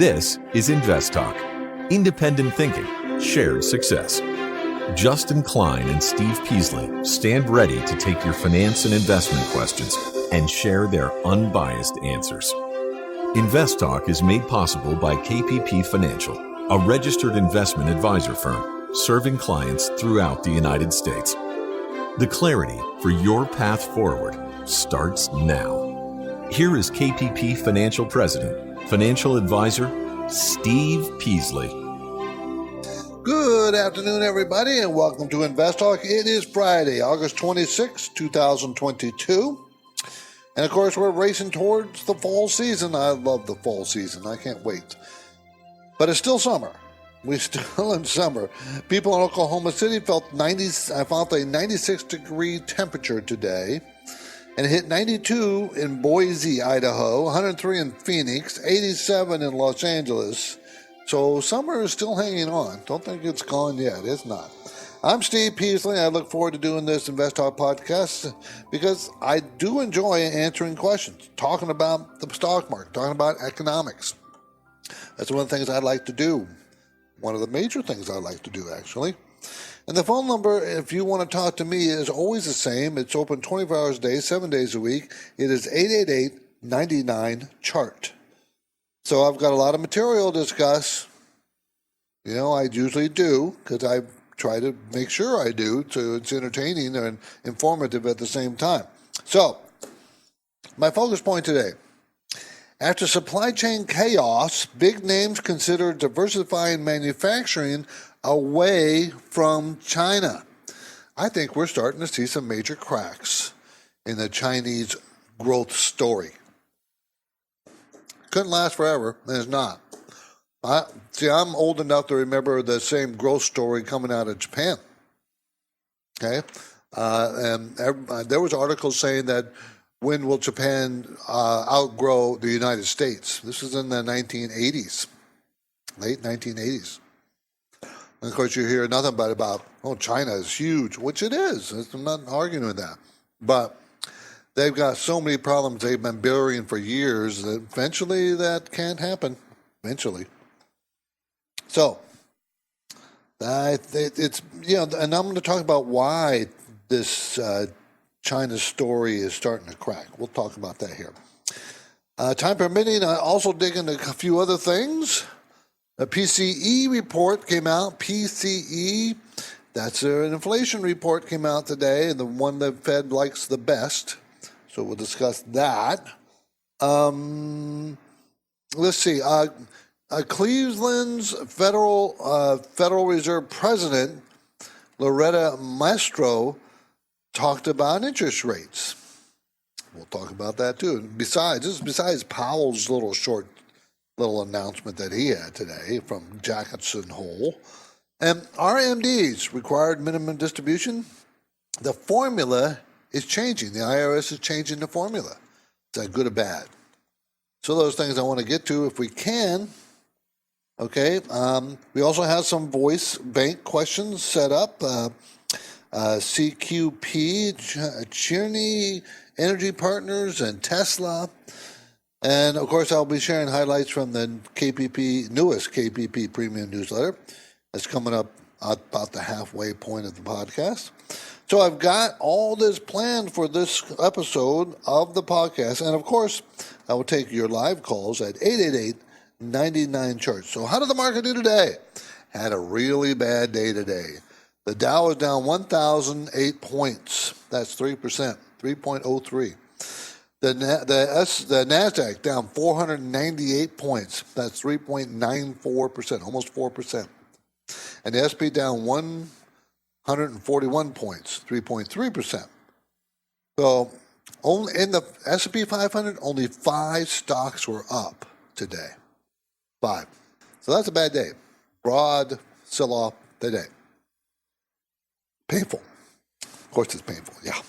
This is InvestTalk, independent thinking, shared success. Justin Klein and Steve Peasley stand ready to take your finance and investment questions and share their unbiased answers. InvestTalk is made possible by KPP Financial, a registered investment advisor firm serving clients throughout the United States. The clarity for your path forward starts now. Here is KPP Financial President, Financial Advisor, Steve Peasley. Good afternoon, everybody, and welcome to InvestTalk. It is Friday, August 26, 2022. And, of course, we're racing towards the fall season. I love the fall season. I can't wait. But it's still summer. We're still in summer. People in Oklahoma City felt a 96-degree temperature today. And it hit 92 in Boise, Idaho, 103 in Phoenix, 87 in Los Angeles. So summer is still hanging on. Don't think it's gone yet. It's not. I'm Steve Peasley. I look forward to doing this InvestTalk podcast because I do enjoy answering questions, talking about the stock market, talking about economics. That's one of the things I like to do. One of the major things I like to do, actually. And the phone number, if you want to talk to me, is always the same. It's open 24 hours a day, 7 days a week. It is 888-99-CHART. So I've got a lot of material to discuss. You know, I usually do, because I try to make sure I do, so it's entertaining and informative at the same time. So, my focus point today. After supply chain chaos, big names consider diversifying manufacturing away from China. I think we're starting to see some major cracks in the Chinese growth story. Couldn't last forever, and it's not. I'm old enough to remember the same growth story coming out of Japan. Okay? And there was articles saying that when will Japan outgrow the United States? This is in the 1980s, late 1980s. And of course, you hear nothing but about, China is huge, which it is. I'm not arguing with that. But they've got so many problems they've been burying for years that eventually that can't happen. Eventually. So, it's, and I'm going to talk about why this China story is starting to crack. We'll talk about that here. Time permitting, I also dig into a few other things. A PCE report came out. PCE, that's an inflation report came out today, and the one the Fed likes the best. So we'll discuss that. Let's see. Cleveland's Federal Reserve President, Loretta Maestro, talked about interest rates. We'll talk about that too. And besides Powell's little announcement that he had today from Jackson Hole. And RMDs, required minimum distribution, the formula is changing. The IRS is changing the formula. Is that good or bad? So those things I want to get to if we can. Okay. We also have some voice bank questions set up. CQP, Cheniere Energy Partners, and Tesla. And, of course, I'll be sharing highlights from the newest KPP Premium newsletter. That's coming up about the halfway point of the podcast. So I've got all this planned for this episode of the podcast. And, of course, I will take your live calls at 888-99-CHART. So how did the market do today? Had a really bad day today. The Dow is down 1,008 points. That's 3%, 3.03. The NASDAQ down 498 points. That's 3.94%, almost 4%. And the SP down 141 points, 3.3%. So only in the S&P 500, only 5 stocks were up today. 5. So that's a bad day. Broad sell-off today. Painful. Of course it's painful, yeah.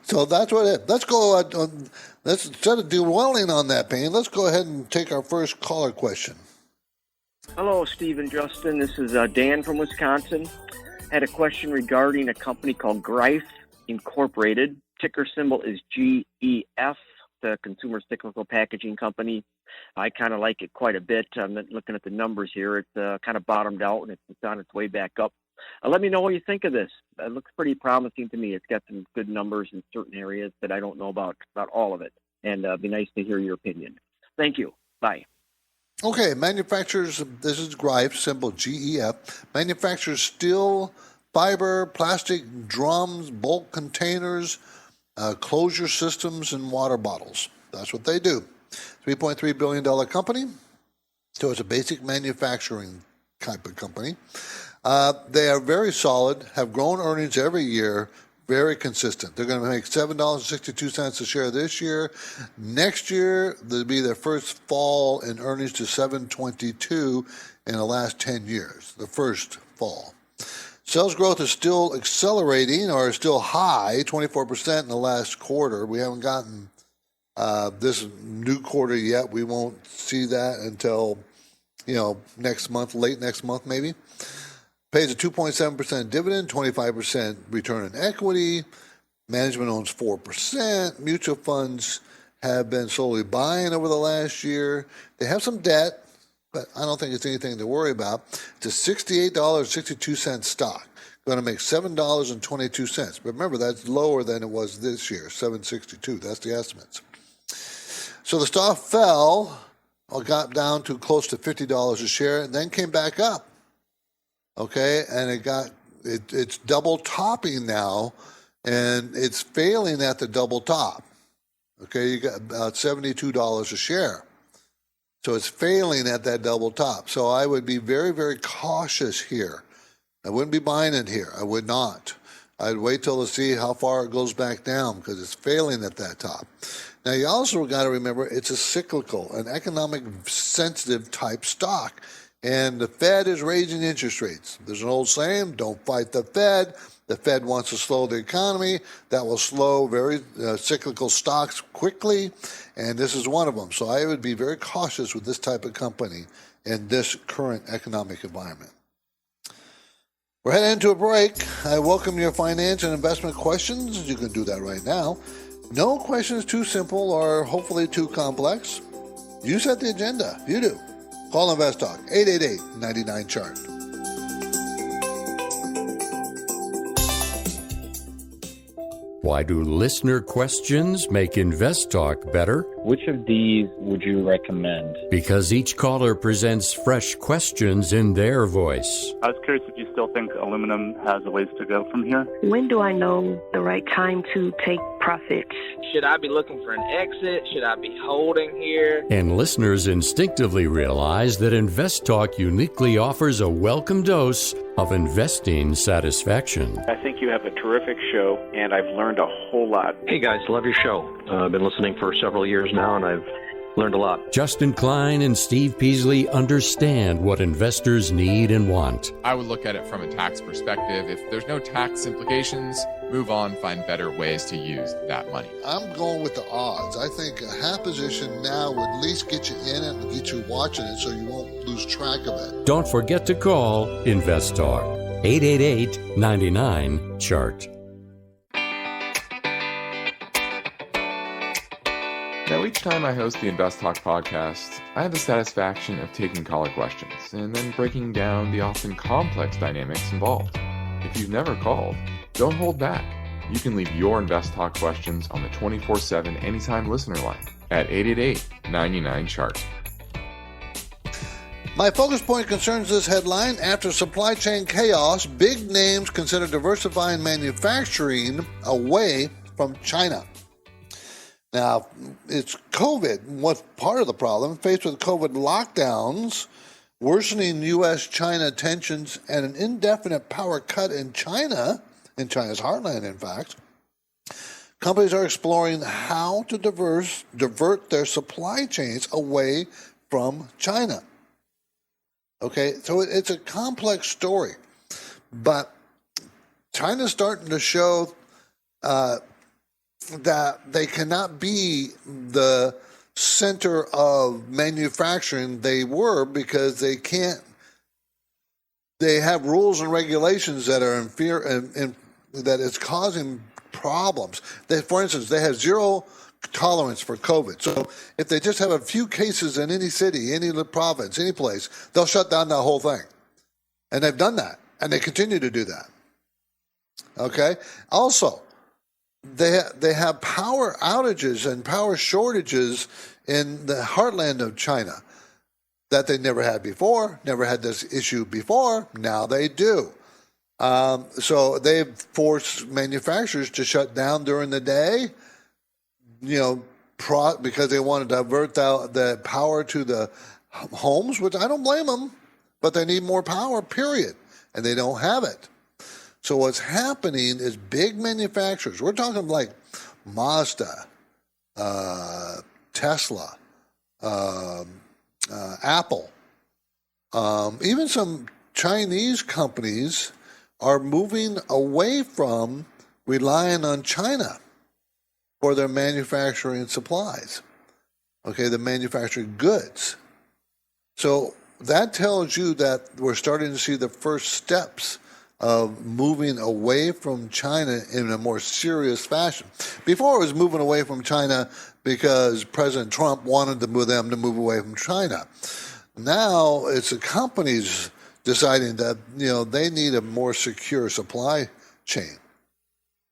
So that's what it is. Let's go, instead of dwelling on that pain, let's go ahead and take our first caller question. Hello, Steve and Justin. This is Dan from Wisconsin. I had a question regarding a company called Greif Incorporated. Ticker symbol is GEF. The a consumer cyclical packaging company. I kind of like it quite a bit. I'm looking at the numbers here. It's kind of bottomed out, and it's on its way back up. Let me know what you think of this. It looks pretty promising to me. It's got some good numbers in certain areas that I don't know about all of it. And it'd be nice to hear your opinion. Thank you. Bye. Okay, manufacturers, this is Greif, symbol GEF, manufactures steel, fiber, plastic drums, bulk containers, closure systems, and water bottles. That's what they do. $3.3 billion company, so it's a basic manufacturing type of company. They are very solid, have grown earnings every year, very consistent. They're going to make $7.62 a share this year. Next year, there'll be their first fall in earnings to $7.22 in the last 10 years, the first fall. Sales growth is still accelerating or still high, 24% in the last quarter. We haven't gotten this new quarter yet. We won't see that until, next month, late next month maybe. Pays a 2.7% dividend, 25% return on equity. Management owns 4%. Mutual funds have been slowly buying over the last year. They have some debt, but I don't think it's anything to worry about. It's a $68.62 stock. Going to make $7.22. But remember, that's lower than it was this year, $7.62. That's the estimates. So the stock fell, or got down to close to $50 a share, and then came back up. Okay, and it's double topping now, and it's failing at the double top. Okay, you got about $72 a share. So it's failing at that double top. So I would be very, very cautious here. I wouldn't be buying it here. I would not. I'd wait till to see how far it goes back down because it's failing at that top. Now, you also got to remember it's a cyclical, an economic sensitive type stock. And the Fed is raising interest rates. There's an old saying, don't fight the Fed. The Fed wants to slow the economy. That will slow very cyclical stocks quickly, and this is one of them. So I would be very cautious with this type of company in this current economic environment. We're heading into a break. I welcome your finance and investment questions. You can do that right now. No question is too simple or hopefully too complex. You set the agenda. You do. Call InvestTalk, 888-99-CHART. Why do listener questions make InvestTalk better? Which of these would you recommend? Because each caller presents fresh questions in their voice. I was curious if you still think aluminum has a ways to go from here. When do I know the right time to take profits? Should I be looking for an exit? Should I be holding here? And listeners instinctively realize that InvestTalk uniquely offers a welcome dose of investing satisfaction. I think you have a terrific show, and I've learned a whole lot. Hey guys, love your show. I've been listening for several years now, and I've learned a lot. Justin Klein and Steve Peasley understand what investors need and want. I would look at it from a tax perspective. If there's no tax implications, move on, find better ways to use that money. I'm going with the odds. I think a half position now would at least get you in it and get you watching it so you won't lose track of it. Don't forget to call InvestTalk, 888-99-CHART. Now, each time I host the InvestTalk podcast, I have the satisfaction of taking caller questions and then breaking down the often complex dynamics involved. If you've never called, don't hold back. You can leave your InvestTalk questions on the 24/7 anytime listener line at 888-99-CHART. My focus point concerns this headline. After supply chain chaos, big names consider diversifying manufacturing away from China. Now, it's COVID. What's part of the problem? Faced with COVID lockdowns, worsening U.S. China tensions, and an indefinite power cut in China's heartland, in fact, companies are exploring how to divert their supply chains away from China. Okay, so it's a complex story, but China's starting to show that they cannot be the center of manufacturing they were because they can't. They have rules and regulations that are that is causing problems. For instance, they have zero tolerance for COVID. So if they just have a few cases in any city, any province, any place, they'll shut down that whole thing. And they've done that, and they continue to do that. Okay? Also, they have power outages and power shortages in the heartland of China that they never had before, never had this issue before. Now they do. So they've forced manufacturers to shut down during the day, because they want to divert the power to the homes, which I don't blame them, but they need more power, period, and they don't have it. So what's happening is big manufacturers, we're talking like Mazda, Tesla, Apple, even some Chinese companies are moving away from relying on China for their manufacturing supplies, the manufacturing goods. So that tells you that we're starting to see the first steps of moving away from China in a more serious fashion. Before it was moving away from China because President Trump wanted them to move away from China. Now it's the companies deciding that they need a more secure supply chain,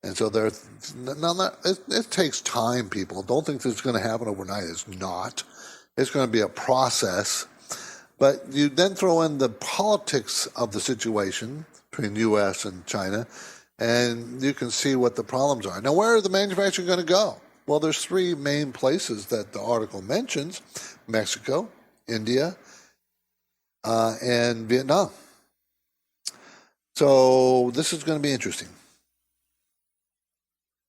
and so it takes time. People don't think this is going to happen overnight. It's not. It's going to be a process. But you then throw in the politics of the situation between U.S. and China, and you can see what the problems are. Now, where are the manufacturers going to go? Well, there's three main places that the article mentions: Mexico, India, and Vietnam. So this is going to be interesting.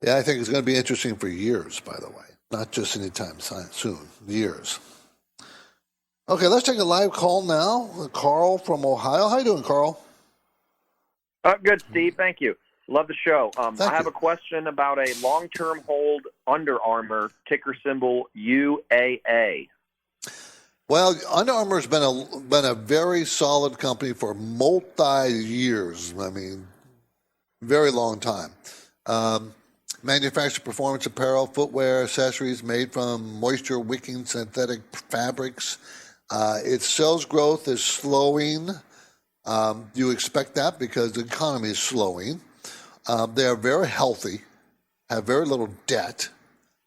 Yeah, I think it's going to be interesting for years, by the way, not just anytime soon, years. Okay, let's take a live call now. Carl from Ohio. How you doing, Carl? Good, Steve. Thank you. Love the show. I have a question about a long-term hold Under Armour, ticker symbol UAA. Well, Under Armour has been a very solid company for multi-years. I mean, very long time. Manufactured performance apparel, footwear, accessories made from moisture-wicking synthetic fabrics. Its sales growth is slowing. You expect that because the economy is slowing. They are very healthy, have very little debt.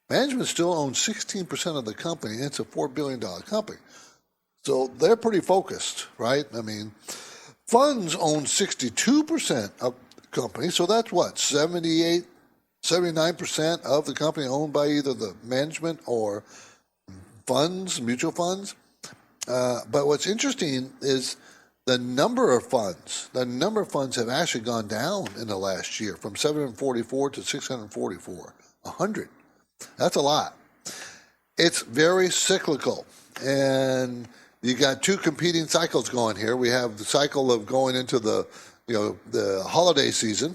Management still owns 16% of the company, and it's a $4 billion company. So they're pretty focused, right? I mean, funds own 62% of the company, so that's what, 79% of the company owned by either the management or funds, mutual funds. But what's interesting is the number of funds have actually gone down in the last year from 744 to 644, 100. That's a lot. It's very cyclical, and you got two competing cycles going here. We have the cycle of going into the holiday season,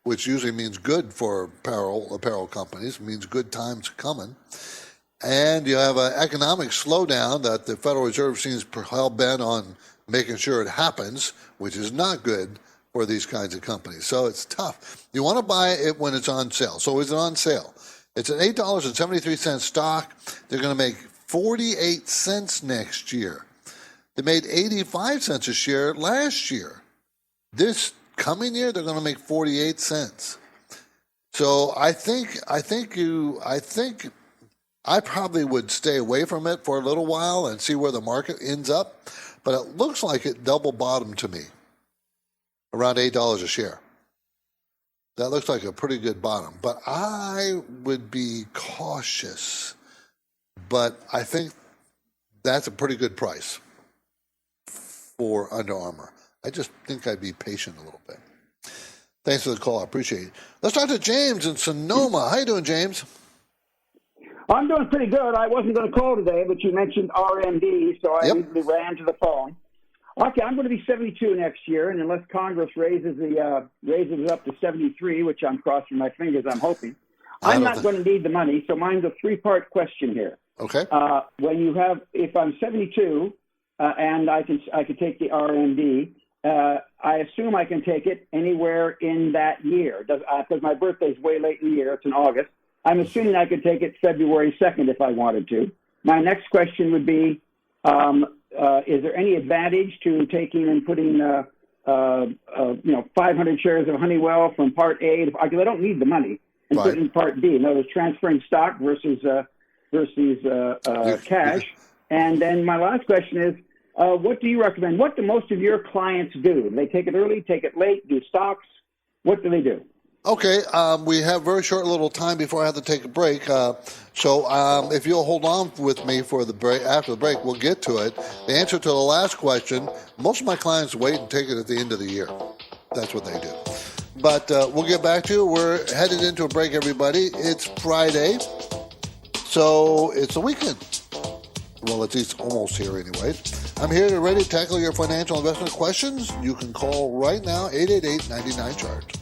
which usually means good for apparel companies, means good times coming. And you have an economic slowdown that the Federal Reserve seems hell-bent on making sure it happens, which is not good for these kinds of companies. So it's tough. You want to buy it when it's on sale. So is it on sale? It's an $8.73 stock. They're going to make 48 cents next year. They made 85 cents a share last year. This coming year, they're going to make 48 cents. So I think I probably would stay away from it for a little while and see where the market ends up. But it looks like it double bottomed to me, around $8 a share. That looks like a pretty good bottom. But I would be cautious. But I think that's a pretty good price for Under Armour. I just think I'd be patient a little bit. Thanks for the call. I appreciate it. Let's talk to James in Sonoma. How you doing, James? I'm doing pretty good. I wasn't going to call today, but you mentioned RMDs, so I immediately ran to the phone. Okay, I'm going to be 72 next year, and unless Congress raises it up to 73, which I'm crossing my fingers, I'm hoping, I'm not going to need the money. So mine's a three-part question here. Okay. If I'm 72 and I can take the RMD, I assume I can take it anywhere in that year. Because my birthday's way late in the year. It's in August. I'm assuming I could take it February 2nd if I wanted to. My next question would be, is there any advantage to taking and putting 500 shares of Honeywell from Part A, because I don't need the money, and put it in Part B? In other words, transferring stock versus cash. And then my last question is, what do you recommend? What do most of your clients do? Do they take it early, take it late, do stocks? What do they do? Okay, we have very short little time before I have to take a break. So if you'll hold on with me for the break, after the break, we'll get to it. The answer to the last question, most of my clients wait and take it at the end of the year. That's what they do. But we'll get back to you. We're headed into a break, everybody. It's Friday, so it's a weekend. Well, it's almost here anyways. I'm here to ready to tackle your financial investment questions. You can call right now, 888-99-CHART.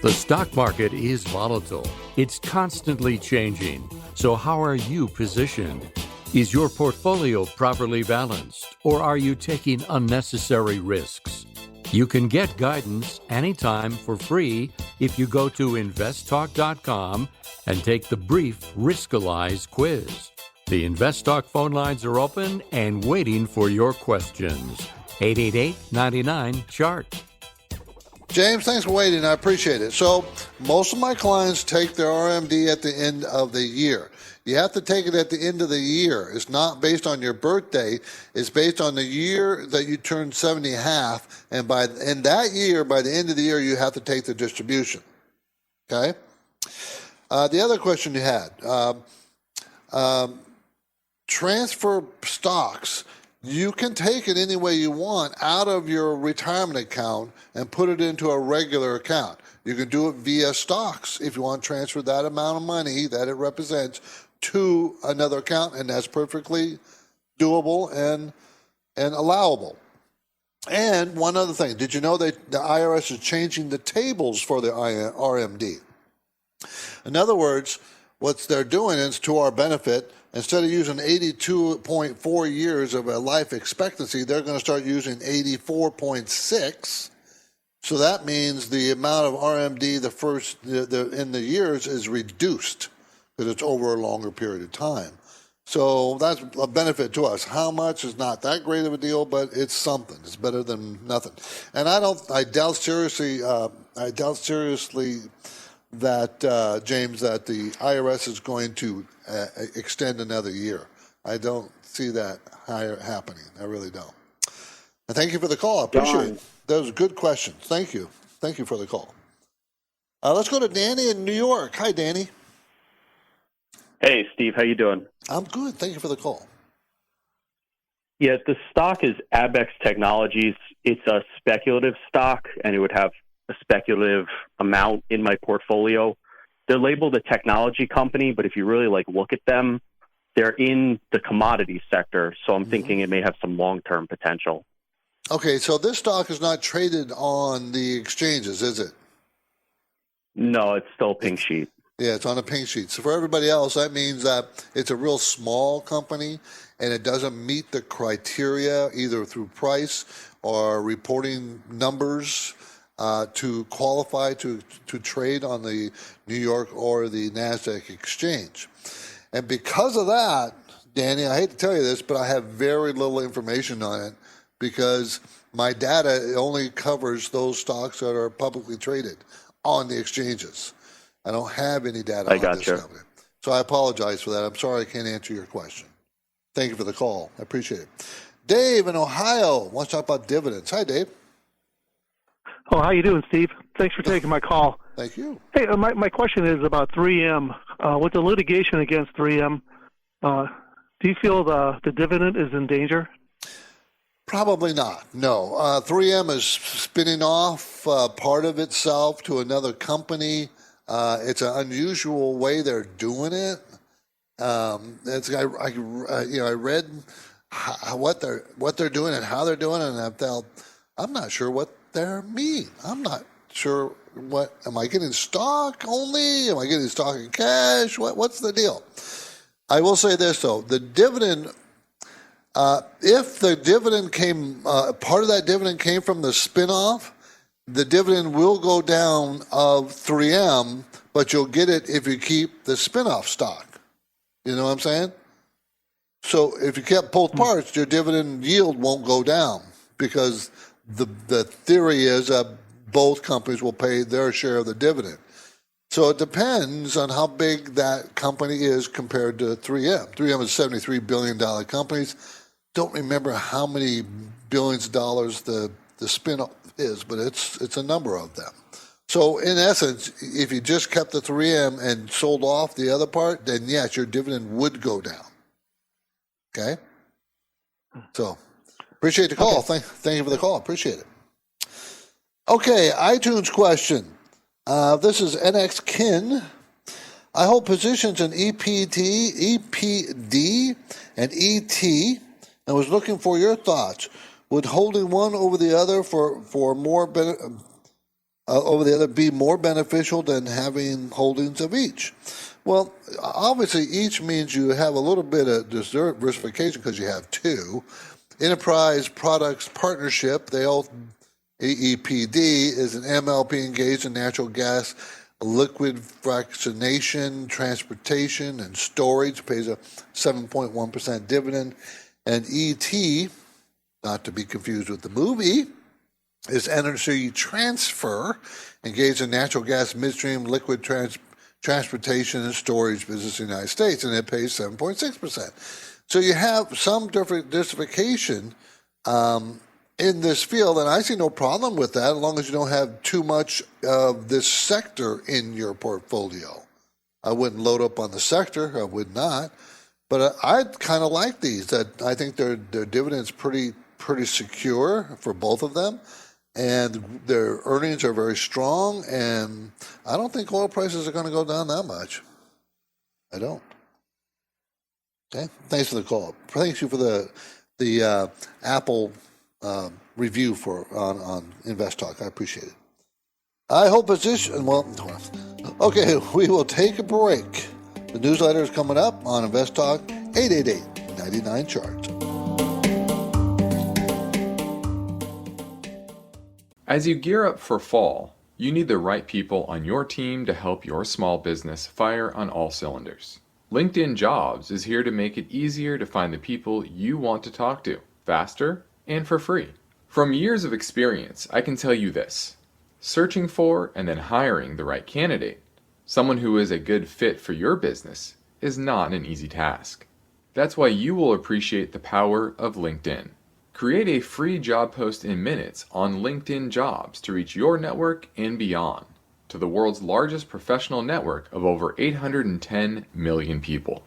The stock market is volatile. It's constantly changing. So how are you positioned? Is your portfolio properly balanced, or are you taking unnecessary risks? You can get guidance anytime for free if you go to InvestTalk.com and take the brief Riskalyze quiz. The InvestTalk phone lines are open and waiting for your questions. 888-99-CHART. James, thanks for waiting. I appreciate it. So most of my clients take their RMD at the end of the year. You have to take it at the end of the year. It's not based on your birthday. It's based on the year that you turn 70 half. And in that year, by the end of the year, you have to take the distribution. Okay? The other question you had, transfer stocks. You can take it any way you want out of your retirement account and put it into a regular account. You can do it via stocks if you want to transfer that amount of money that it represents to another account, and that's perfectly doable and allowable. And one other thing, did you know that the IRS is changing the tables for the RMD? In other words, what they're doing is to our benefit. Instead of using 82.4 years of a life expectancy, they're going to start using 84.6. So that means the amount of RMD in the years is reduced because it's over a longer period of time. So that's a benefit to us. How much is not that great of a deal, but it's something. It's better than nothing. And I doubt seriously that, James, that the IRS is going to extend another year. I don't see that happening. I really don't. And thank you for the call. I appreciate it. Those are good questions. Thank you. Thank you for the call. Let's go to Danny in New York. Hi, Danny. Hey, Steve. How you doing? I'm good. Thank you for the call. Yeah, the stock is Abaxx Technologies. It's a speculative stock, and it would have a speculative amount in my portfolio. They're labeled a technology company, but if you really look at them, they're in the commodity sector. So I'm thinking it may have some long-term potential. Okay, so this stock is not traded on the exchanges, is it? No, it's still a pink sheet. Yeah, it's on a pink sheet. So for everybody else, that means that it's a real small company and it doesn't meet the criteria either through price or reporting numbers to qualify to trade on the New York or the NASDAQ exchange. And because of that, Danny, I hate to tell you this, but I have very little information on it because my data only covers those stocks that are publicly traded on the exchanges. I don't have any data on this company. So I apologize for that. I'm sorry I can't answer your question. Thank you for the call. I appreciate it. Dave in Ohio wants to talk about dividends. Hi, Dave. Oh, how you doing, Steve? Thanks for taking my call. Thank you. Hey, my question is about 3M. With the litigation against 3M, do you feel the dividend is in danger? Probably not, no. 3M is spinning off part of itself to another company. It's an unusual way they're doing it. I read what they're doing and how they're doing it, and I felt I'm not sure what they mean. I'm not sure am I getting stock only? Am I getting stock in cash? What's the deal? I will say this though, the dividend If the dividend came, part of that dividend came from the spinoff, the dividend will go down of 3M, but you'll get it if you keep the spinoff stock. You know what I'm saying? So if you kept both parts, your dividend yield won't go down because the theory is that both companies will pay their share of the dividend. So it depends on how big that company is compared to 3M. 3M is a $73 billion company. Don't remember how many billions of dollars the spin-off is, but it's a number of them. So in essence, if you just kept the 3M and sold off the other part, then yes, your dividend would go down. Okay? So appreciate the call. Okay. Thank you for the call. Appreciate it. Okay, iTunes question. This is NX Kin. I hold positions in EPD, and ET, and was looking for your thoughts. Would holding one over the other for more over the other be more beneficial than having holdings of each? Well, obviously, each means you have a little bit of diversification because you have two. Enterprise Products Partnership, EEPD, is an MLP engaged in natural gas liquid fractionation, transportation, and storage, pays a 7.1% dividend. And ET, not to be confused with the movie, is energy transfer, engaged in natural gas midstream liquid transportation and storage business in the United States, and it pays 7.6%. So you have some diversification in this field, and I see no problem with that as long as you don't have too much of this sector in your portfolio. I wouldn't load up on the sector, I would not, but I kind of like these. That I think their dividends pretty secure for both of them, and their earnings are very strong, and I don't think oil prices are going to go down that much. I don't. Okay, thanks for the call. Thanks you for the Apple review on InvestTalk. I appreciate it. I hold position. Well, okay, we will take a break. The newsletter is coming up on InvestTalk 888-99-CHART. As you gear up for fall, you need the right people on your team to help your small business fire on all cylinders. LinkedIn Jobs is here to make it easier to find the people you want to talk to, faster and for free. From years of experience, I can tell you this: searching for and then hiring the right candidate, someone who is a good fit for your business, is not an easy task. That's why you will appreciate the power of LinkedIn. Create a free job post in minutes on LinkedIn Jobs to reach your network and beyond, to the world's largest professional network of over 810 million people.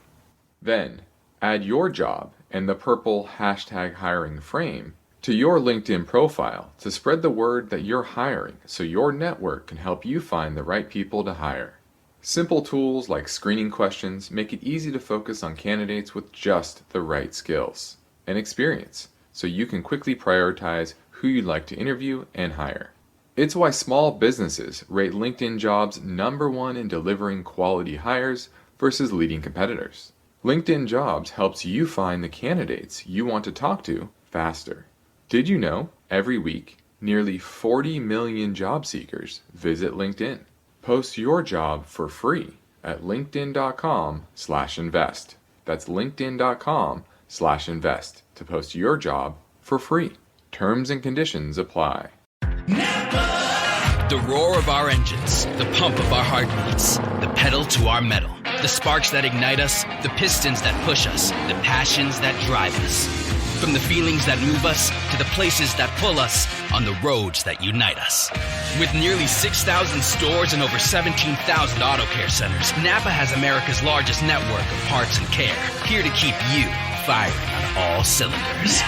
Then, add your job and the purple #hiring frame to your LinkedIn profile to spread the word that you're hiring so your network can help you find the right people to hire. Simple tools like screening questions make it easy to focus on candidates with just the right skills and experience, so you can quickly prioritize who you'd like to interview and hire. It's why small businesses rate LinkedIn Jobs #1 in delivering quality hires versus leading competitors. LinkedIn Jobs helps you find the candidates you want to talk to faster. Did you know every week nearly 40 million job seekers visit LinkedIn? Post your job for free at linkedin.com/invest. That's linkedin.com/invest to post your job for free. Terms and conditions apply. The roar of our engines, the pump of our heartbeats, the pedal to our metal, the sparks that ignite us, the pistons that push us, the passions that drive us. From the feelings that move us to the places that pull us on the roads that unite us. With nearly 6,000 stores and over 17,000 auto care centers, Napa has America's largest network of parts and care, here to keep you firing on all cylinders.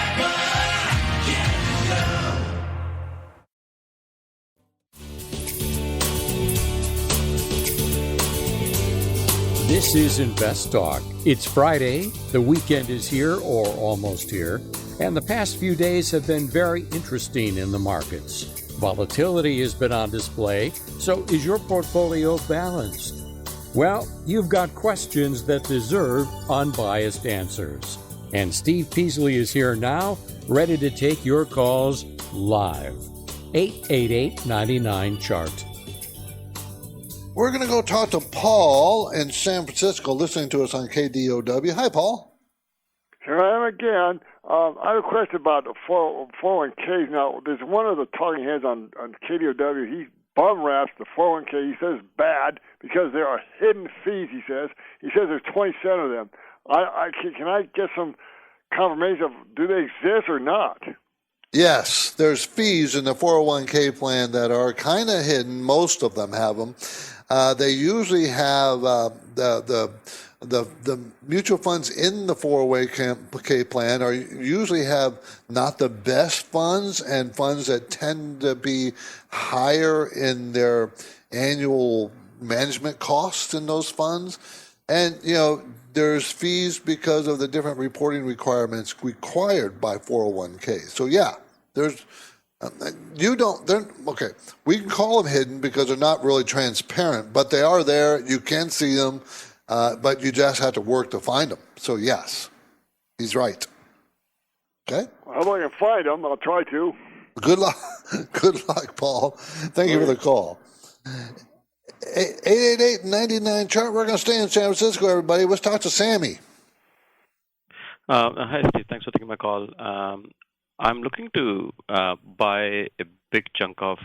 This is InvestTalk. It's Friday, the weekend is here or almost here, and the past few days have been very interesting in the markets. Volatility has been on display, so is your portfolio balanced? Well, you've got questions that deserve unbiased answers. And Steve Peasley is here now, ready to take your calls live. 888-99-CHART. We're going to go talk to Paul in San Francisco, listening to us on KDOW. Hi, Paul. Here I am again. I have a question about the 401ks. Now, there's one of the talking heads on KDOW. He bum raps the 401k. He says bad because there are hidden fees, he says. He says there's 27 of them. Can I get some confirmation of do they exist or not? Yes, there's fees in the 401k plan that are kind of hidden. Most of them have them. They usually have the mutual funds in the 401k plan are usually have not the best funds and funds that tend to be higher in their annual management costs in those funds. And, there's fees because of the different reporting requirements required by 401k. So, yeah, there's okay, we can call them hidden because they're not really transparent, but they are there. You can see them, but you just have to work to find them. So, yes, he's right. Okay? How about I can find them? I'll try to. Good luck. Good luck, Paul. Thank you for the call. 888-99-CHART. We're going to stay in San Francisco, everybody. Let's talk to Sammy. Hi, Steve. Thanks for taking my call. I'm looking to buy a big chunk of,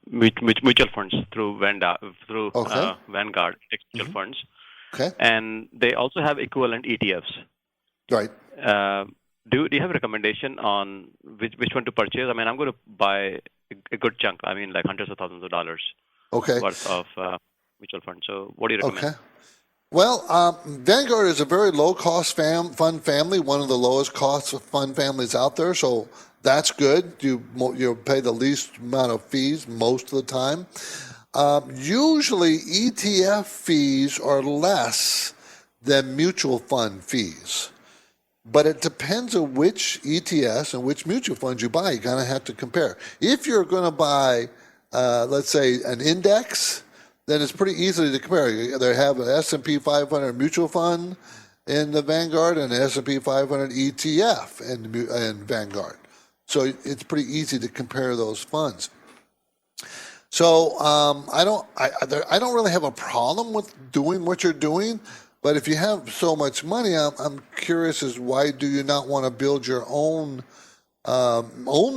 mutual funds through Vanguard mutual funds. Okay. And they also have equivalent ETFs. Right. Do you have a recommendation on which one to purchase? I mean, I'm going to buy a good chunk. I mean, like hundreds of thousands of dollars worth of mutual funds. So what do you recommend? Okay. Well, Vanguard is a very low-cost fund family, one of the lowest-cost fund families out there, so that's good. You pay the least amount of fees most of the time. Usually, ETF fees are less than mutual fund fees. But it depends on which ETFs and which mutual funds you buy. You kind of have to compare. If you're going to buy, let's say, an index, then it's pretty easy to compare. They have an S&P 500 mutual fund in the Vanguard and an S&P 500 ETF in Vanguard. So it's pretty easy to compare those funds. So I don't really have a problem with doing what you're doing. But if you have so much money, I'm curious as why do you not want to build your own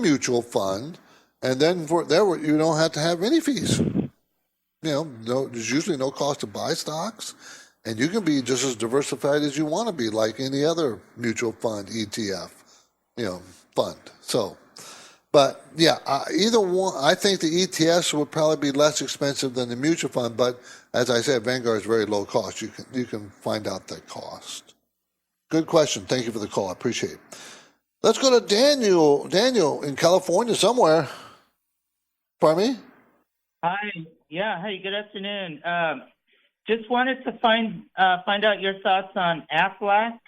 mutual fund, and then for there you don't have to have any fees. There's usually no cost to buy stocks, and you can be just as diversified as you want to be, like any other mutual fund ETF, fund. So, but yeah, either one. I think the ETFs would probably be less expensive than the mutual fund, but as I said, Vanguard is very low cost. You can find out that cost. Good question. Thank you for the call. I appreciate it. Let's go to Daniel. Daniel in California somewhere. Pardon me? Hi. Yeah. Hey. Good afternoon. Just wanted to find out your thoughts on AFLAC,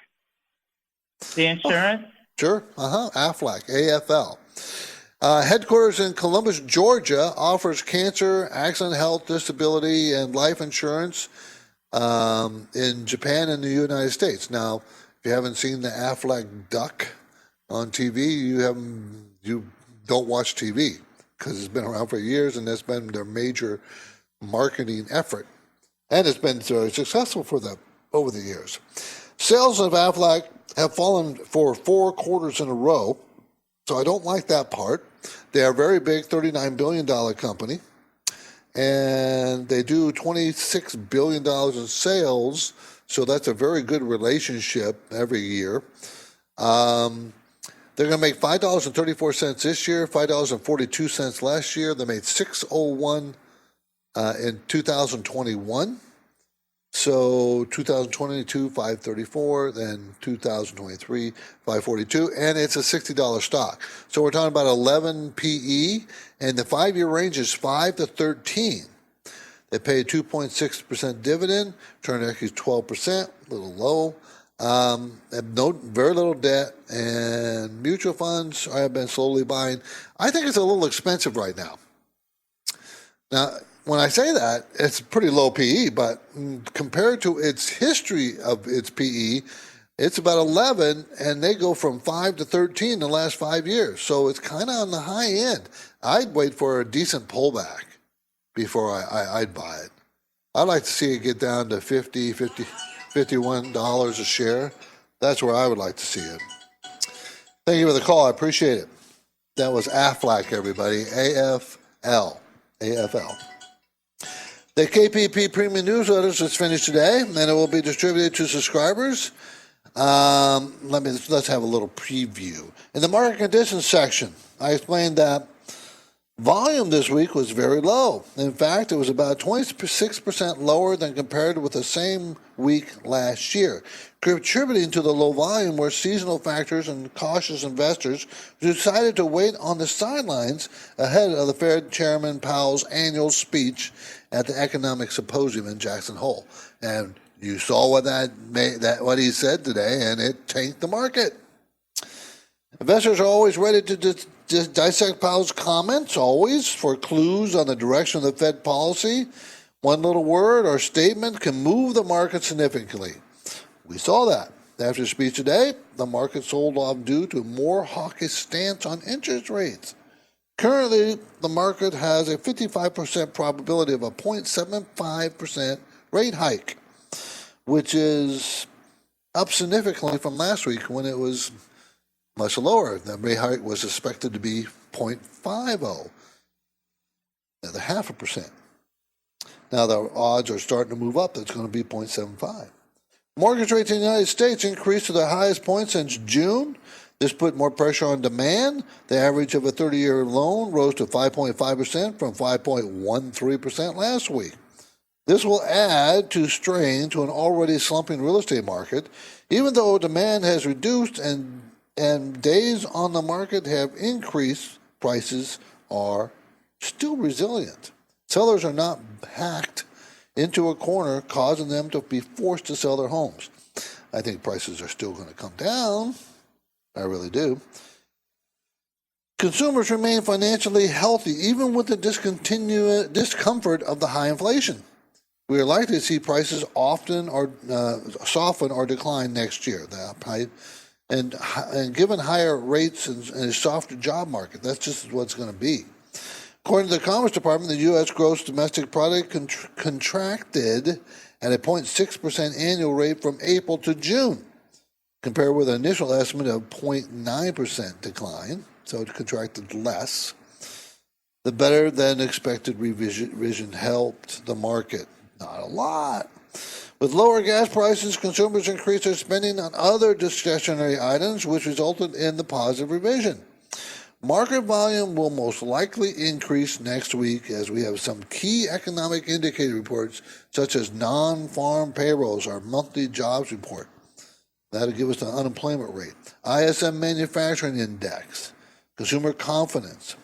the insurance. Sure. AFLAC. AFL. Headquarters in Columbus, Georgia, offers cancer, accident, health, disability, and life insurance in Japan and the United States. Now, if you haven't seen the AFLAC duck on TV, you don't watch TV because it's been around for years and that's been their major marketing effort. And it's been very successful for them over the years. Sales of AFLAC have fallen for 4 quarters in a row. So I don't like that part. They are a very big, $39 billion company, and they do $26 billion in sales, so that's a very good relationship every year. They're going to make $5.34 this year, $5.42 last year. They made $6.01 in 2021. So 2022, $5.34, then 2023, $5.42, and it's a $60 stock. So we're talking about 11 PE, and the 5-year range is 5 to 13. They pay a 2.6% dividend, return on equity is 12%, a little low. Very little debt, and mutual funds I have been slowly buying. I think it's a little expensive right now. Now, when I say that, it's pretty low PE, but compared to its history of its PE, it's about 11, and they go from 5 to 13 in the last 5 years. So it's kind of on the high end. I'd wait for a decent pullback before I'd buy it. I'd like to see it get down to $51 a share. That's where I would like to see it. Thank you for the call. I appreciate it. That was AFLAC, everybody. AFL. The KPP Premium Newsletter is finished today, and it will be distributed to subscribers. Let's have a little preview. In the market conditions section, I explained that volume this week was very low. In fact, it was about 26% lower than compared with the same week last year. Contributing to the low volume were seasonal factors and cautious investors who decided to wait on the sidelines ahead of the Fed Chairman Powell's annual speech at the Economic Symposium in Jackson Hole. And you saw what he said today, and it tanked the market. Investors are always ready to dissect Powell's comments, always, for clues on the direction of the Fed policy. One little word or statement can move the market significantly. We saw that. After the speech today, the market sold off due to a more hawkish stance on interest rates. Currently, the market has a 55% probability of a 0.75% rate hike, which is up significantly from last week when it was much lower. The rate hike was expected to be 0.50, another 0.5%. Now the odds are starting to move up. It's going to be 0.75. Mortgage rates in the United States increased to their highest point since June. This put more pressure on demand. The average of a 30-year loan rose to 5.5% from 5.13% last week. This will add to strain to an already slumping real estate market, even though demand has reduced and days on the market have increased. Prices are still resilient. Sellers are not backed into a corner, causing them to be forced to sell their homes. I think prices are still going to come down. I really do. Consumers remain financially healthy, even with the discomfort of the high inflation. We are likely to see prices soften or decline next year. And given higher rates and a softer job market, that's just what's going to be. According to the Commerce Department, the U.S. gross domestic product contracted at a 0.6% annual rate from April to June, compared with an initial estimate of 0.9% decline, so it contracted less. The better-than-expected revision helped the market. Not a lot. With lower gas prices, consumers increased their spending on other discretionary items, which resulted in the positive revision. Market volume will most likely increase next week as we have some key economic indicator reports, such as non-farm payrolls, our monthly jobs report. That'll give us the unemployment rate. ISM Manufacturing Index, consumer confidence.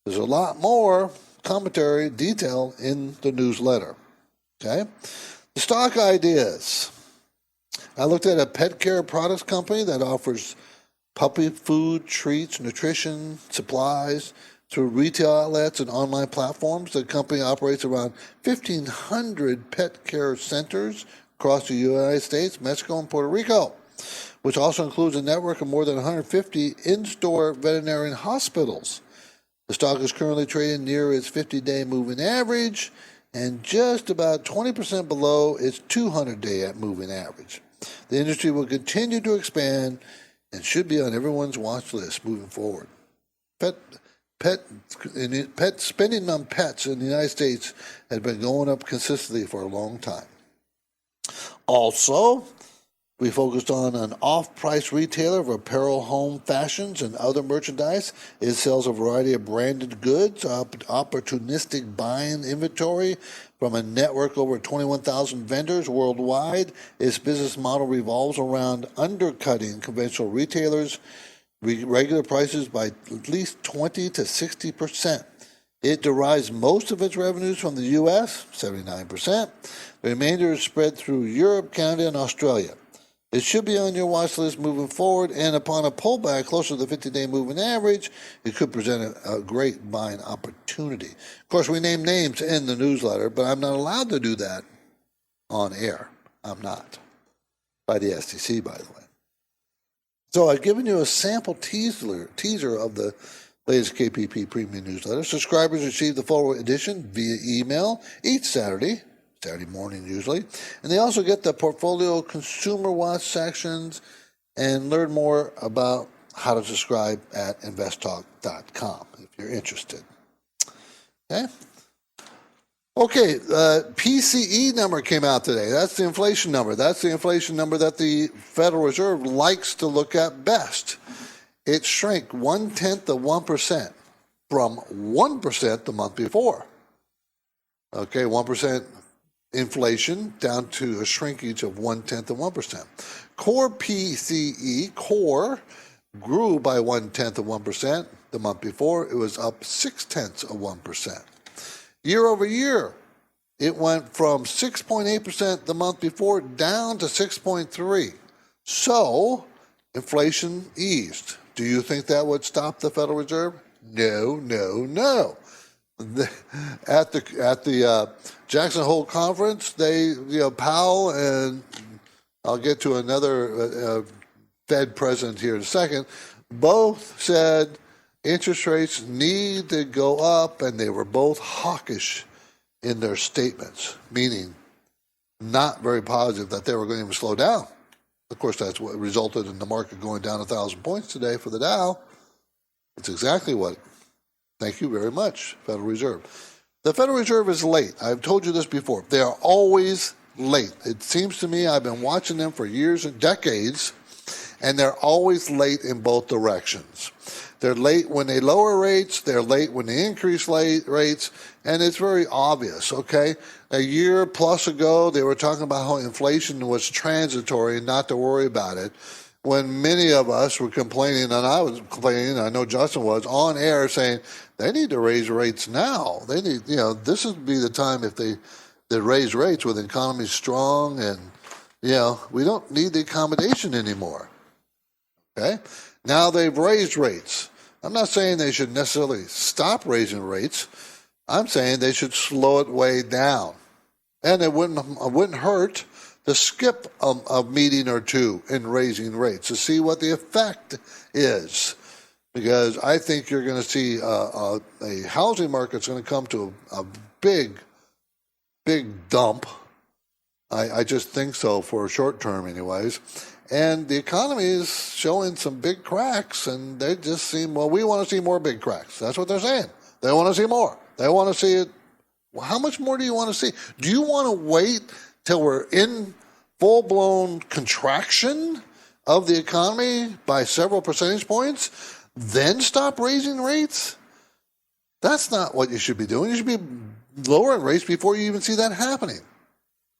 There's a lot more commentary, detail in the newsletter. Okay? The stock ideas. I looked at a pet care products company that offers puppy food, treats, nutrition, supplies through retail outlets and online platforms. The company operates around 1,500 pet care centers across the United States, Mexico, and Puerto Rico, which also includes a network of more than 150 in-store veterinarian hospitals. The stock is currently trading near its 50-day moving average and just about 20% below its 200-day moving average. The industry will continue to expand and should be on everyone's watch list moving forward. Pet spending on pets in the United States has been going up consistently for a long time. Also, we focused on an off-price retailer of apparel, home, fashions, and other merchandise. It sells a variety of branded goods, opportunistic buying inventory from a network over 21,000 vendors worldwide. Its business model revolves around undercutting conventional retailers' regular prices by at least 20 to 60%. It derives most of its revenues from the U.S., 79%. The remainder is spread through Europe, Canada, and Australia. It should be on your watch list moving forward, and upon a pullback closer to the 50-day moving average, it could present a great buying opportunity. Of course, we name names in the newsletter, but I'm not allowed to do that on air. I'm not. By the SEC, by the way. So I've given you a sample teaser of the latest KPP Premium Newsletter. Subscribers receive the full edition via email each Saturday morning usually. And they also get the Portfolio Consumer Watch sections and learn more about how to subscribe at InvestTalk.com if you're interested. Okay, PCE number came out today. That's the inflation number. That's the inflation number that the Federal Reserve likes to look at best. It shrank 0.1% from 1% the month before. Okay, 1% inflation down to a shrinkage of 0.1%. Core PCE, core, grew by 0.1% the month before. It was up 0.6%. Year over year, it went from 6.8% the month before down to 6.3%. So, inflation eased. Do you think that would stop the Federal Reserve? No. At the Jackson Hole conference, Powell and I'll get to another Fed president here in a second, both said interest rates need to go up, and they were both hawkish in their statements, meaning not very positive that they were going to even slow down. Of course, that's what resulted in the market going down 1,000 points today for the Dow. It's exactly what. Thank you very much, Federal Reserve. The Federal Reserve is late. I've told you this before. They are always late. It seems to me I've been watching them for years and decades, and they're always late in both directions. They're late when they lower rates. They're late when they increase rates. And it's very obvious, okay? A year plus ago, they were talking about how inflation was transitory and not to worry about it. When many of us were complaining, and I was complaining, I know Justin was, on air saying they need to raise rates now. They need, this would be the time if they raise rates with the economy strong and, we don't need the accommodation anymore, okay? Now they've raised rates. I'm not saying they should necessarily stop raising rates. I'm saying they should slow it way down. And it wouldn't hurt to skip a meeting or two in raising rates to see what the effect is. Because I think you're going to see a housing market's going to come to a big dump. I just think so for a short term anyways. And the economy is showing some big cracks, and they just seem, we want to see more big cracks. That's what they're saying. They want to see more. They want to see it. Well, how much more do you want to see? Do you want to wait till we're in full-blown contraction of the economy by several percentage points, then stop raising rates? That's not what you should be doing. You should be lowering rates before you even see that happening.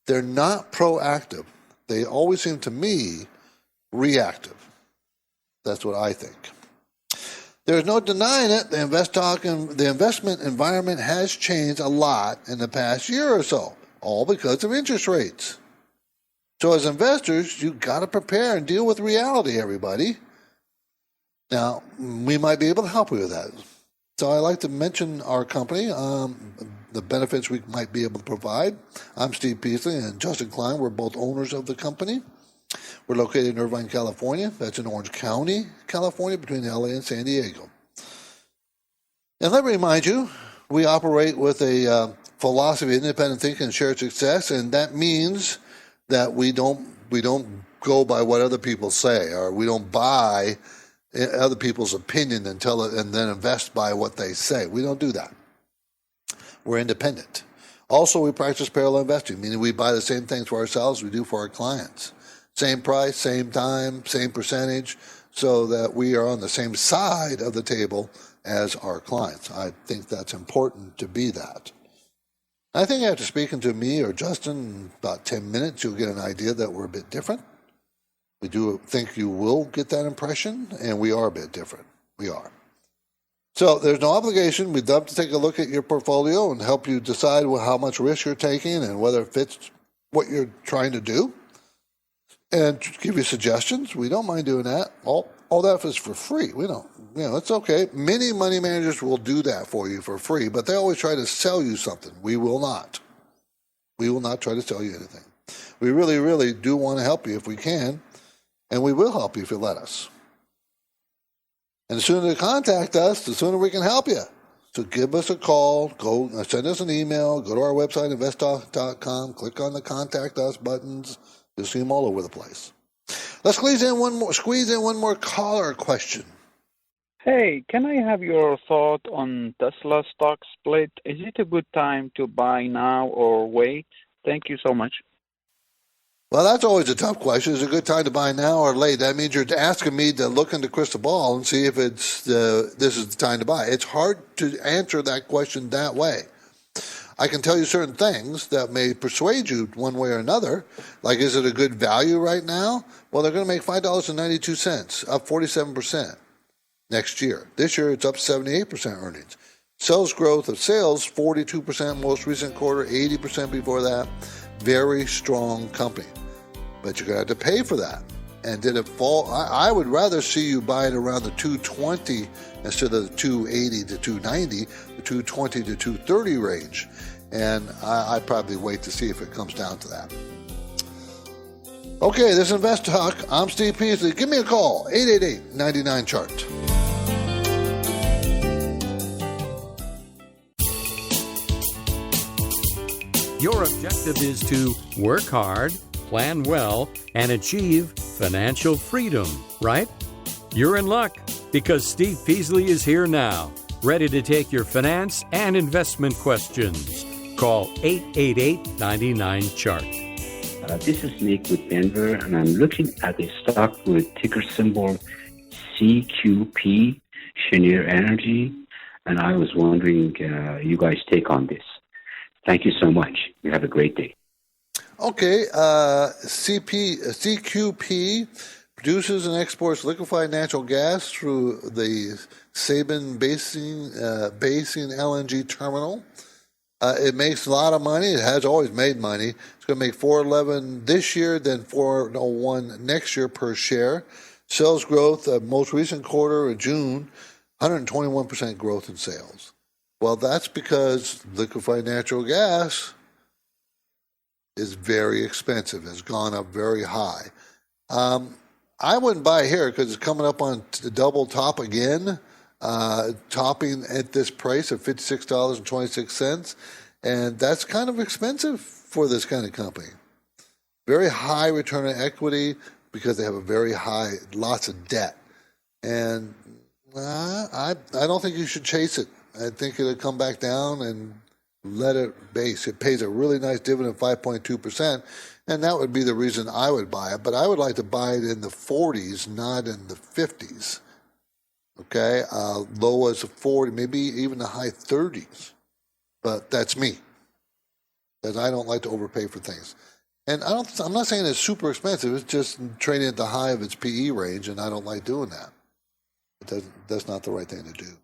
They're not proactive. They always seem to me reactive. That's what I think. There's no denying it. The investment environment has changed a lot in the past year or so, all because of interest rates. So as investors, you've got to prepare and deal with reality, everybody. Now, we might be able to help you with that. So I like to mention our company, the benefits we might be able to provide. I'm Steve Peasley and Justin Klein. We're both owners of the company. We're located in Irvine, California. That's in Orange County, California, between LA and San Diego. And let me remind you, we operate with a philosophy of independent thinking and shared success, and that means that we don't go by what other people say, or we don't buy other people's opinion and then invest by what they say. We don't do that. We're independent. Also, we practice parallel investing, meaning we buy the same things for ourselves we do for our clients. Same price, same time, same percentage, so that we are on the same side of the table as our clients. I think that's important to be that. I think after speaking to me or Justin in about 10 minutes, you'll get an idea that we're a bit different. We do think you will get that impression, and we are a bit different. We are. So there's no obligation. We'd love to take a look at your portfolio and help you decide how much risk you're taking and whether it fits what you're trying to do. and give you suggestions. We don't mind doing that. All that is for free. We don't, it's okay. Many money managers will do that for you for free, but they always try to sell you something. We will not. We will not try to sell you anything. We really, really do want to help you if we can, and we will help you if you let us. And the sooner you contact us, the sooner we can help you. So give us a call, go send us an email, go to our website, InvestTalk.com, click on the Contact Us buttons. You'll see them all over the place. Let's squeeze in one more caller question. Hey, can I have your thought on Tesla stock split? Is it a good time to buy now or wait? Thank you so much. Well, that's always a tough question. Is it a good time to buy now or late? That means you're asking me to look in the crystal ball and see if this is the time to buy. It's hard to answer that question that way. I can tell you certain things that may persuade you one way or another. Like, is it a good value right now? Well, they're going to make $5.92, up 47% next year. This year, it's up 78% earnings. Sales growth of sales, 42% most recent quarter, 80% before that. Very strong company. But you're going to have to pay for that. And did it fall? I would rather see you buy it around the 220 instead of the 280 to 290, the 220 to 230 range. And I'd probably wait to see if it comes down to that. Okay, this is InvestTalk. I'm Steve Peasley. Give me a call, 888-99-CHART. Your objective is to work hard, plan well, and achieve financial freedom, right? You're in luck because Steve Peasley is here now, ready to take your finance and investment questions. Call 888-99-CHART. This is Nick with Denver, and I'm looking at a stock with ticker symbol CQP, Cheniere Energy, and I was wondering you guys' take on this. Thank you so much. You have a great day. Okay, CQP produces and exports liquefied natural gas through the Sabine Basin LNG terminal. It makes a lot of money. It has always made money. It's going to make $4.11 this year, then $4.01 next year per share. Sales growth, most recent quarter of June, 121% growth in sales. Well, that's because liquefied natural gas is very expensive. It's gone up very high. I wouldn't buy here because it's coming up on the double top again, topping at this price of $56.26. And that's kind of expensive for this kind of company. Very high return on equity because they have a very high, lots of debt. And I don't think you should chase it. I think it'll come back down and let it base. It pays a really nice dividend of 5.2%, and that would be the reason I would buy it. But I would like to buy it in the 40s, not in the 50s. Okay, low as a 40, maybe even the high 30s. But that's me, because I don't like to overpay for things. And I'm not saying it's super expensive. It's just trading at the high of its PE range, and I don't like doing that. That's not the right thing to do.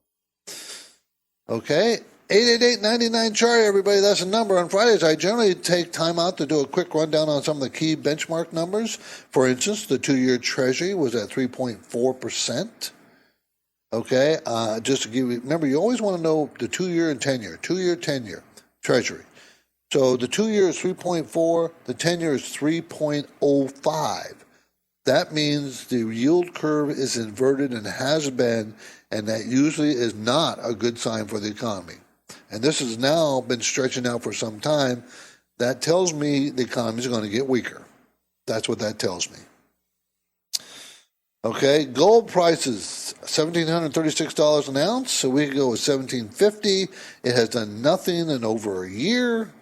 Okay, 888-99-CHART, everybody. That's a number. On Fridays, I generally take time out to do a quick rundown on some of the key benchmark numbers. For instance, the 2-year Treasury was at 3.4%. Okay, just to give you, remember, you always want to know the 2-year and 10-year. 2-year, 10-year Treasury. So the 2-year is 3.4, the 10-year is 3.05. That means the yield curve is inverted and has been, and that usually is not a good sign for the economy. And this has now been stretching out for some time. That tells me the economy is going to get weaker. That's what that tells me. Okay, gold prices, $1,736 an ounce. So we could go with $1,750. It has done nothing in over a year.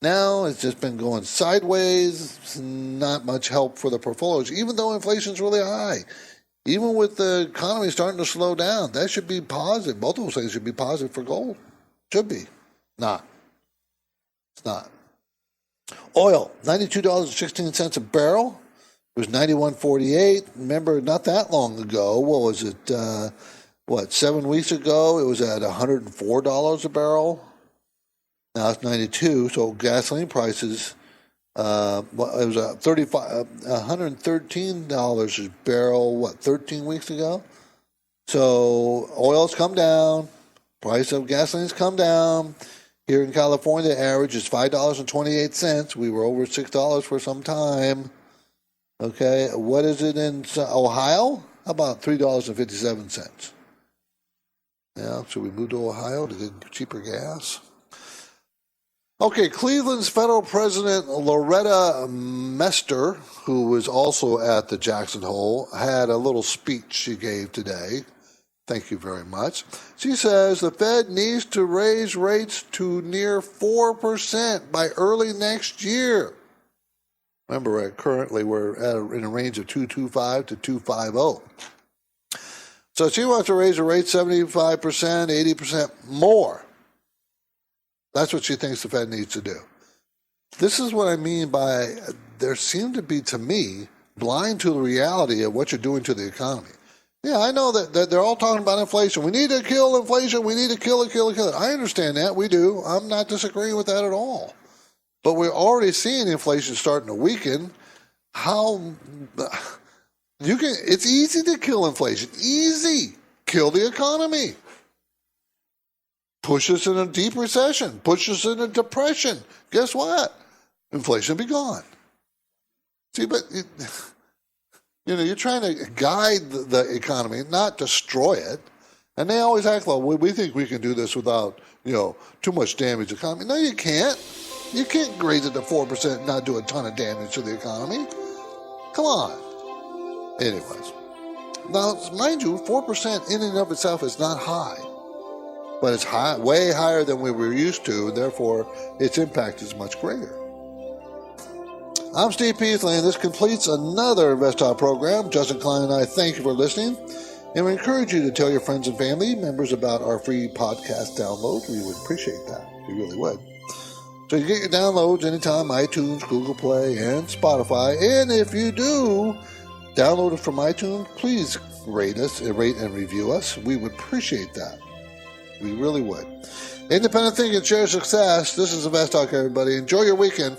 Now it's just been going sideways. It's not much help for the portfolios, even though inflation's really high. Even with the economy starting to slow down, that should be positive. Both of those things should be positive for gold. Should be. Not. It's not. Oil, $92.16 a barrel. It was $91.48. Remember, not that long ago, what was it, 7 weeks ago, it was at $104 a barrel. Now it's $92, so gasoline prices It was $113 a barrel, 13 weeks ago? So oil's come down, price of gasoline's come down. Here in California, the average is $5.28. We were over $6 for some time. Okay, what is it in Ohio? How about $3.57? Yeah, should we move to Ohio to get cheaper gas? Okay, Cleveland's federal president Loretta Mester, who was also at the Jackson Hole, had a little speech she gave today. Thank you very much. She says the Fed needs to raise rates to near 4% by early next year. Remember, currently we're in a range of 2.25 to 2.50. So she wants to raise the rate 75%, 80% more. That's what she thinks the Fed needs to do. This is what I mean by there seem to be, to me, blind to the reality of what you're doing to the economy. Yeah, I know that they're all talking about inflation. We need to kill inflation. We need to kill it. I understand that. We do. I'm not disagreeing with that at all. But we're already seeing inflation starting to weaken. It's easy to kill inflation. Easy. Kill the economy. Push us in a deep recession. Push us in a depression. Guess what? Inflation will be gone. See, but you're trying to guide the economy, not destroy it. And they always act like, well, we think we can do this without, too much damage to the economy. No, you can't. You can't raise it to 4% and not do a ton of damage to the economy. Come on. Anyways. Now, mind you, 4% in and of itself is not high. But it's high, way higher than we were used to, and therefore its impact is much greater. I'm Steve Peasley, and this completes another InvestTalk program. Justin Klein and I thank you for listening, and we encourage you to tell your friends and family members about our free podcast downloads. We would appreciate that. We really would. So you get your downloads anytime, iTunes, Google Play, and Spotify. And if you do download it from iTunes, please rate and review us. We would appreciate that. We really would. Independent thinking, share success. This is InvestTalk, everybody. Enjoy your weekend.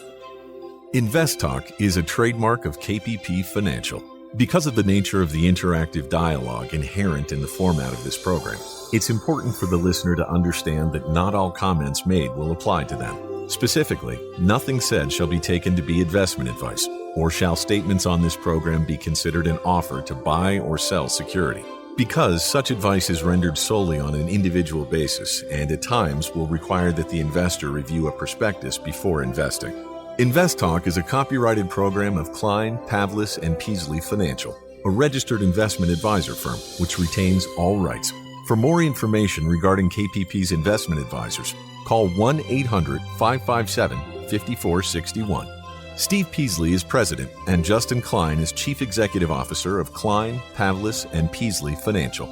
InvestTalk is a trademark of KPP Financial. Because of the nature of the interactive dialogue inherent in the format of this program, it's important for the listener to understand that not all comments made will apply to them. Specifically, nothing said shall be taken to be investment advice, or shall statements on this program be considered an offer to buy or sell security. Because such advice is rendered solely on an individual basis and at times will require that the investor review a prospectus before investing. InvestTalk is a copyrighted program of Klein, Pavlis, and Peasley Financial, a registered investment advisor firm which retains all rights. For more information regarding KPP's investment advisors, call 1-800-557-5461. Steve Peasley is president, and Justin Klein is chief executive officer of Klein, Pavlis, and Peasley Financial.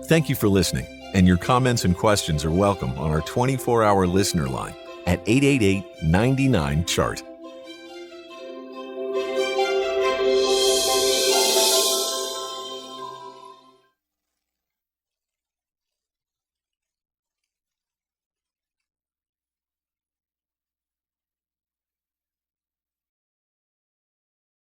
Thank you for listening, and your comments and questions are welcome on our 24-hour listener line at 888-99-CHART.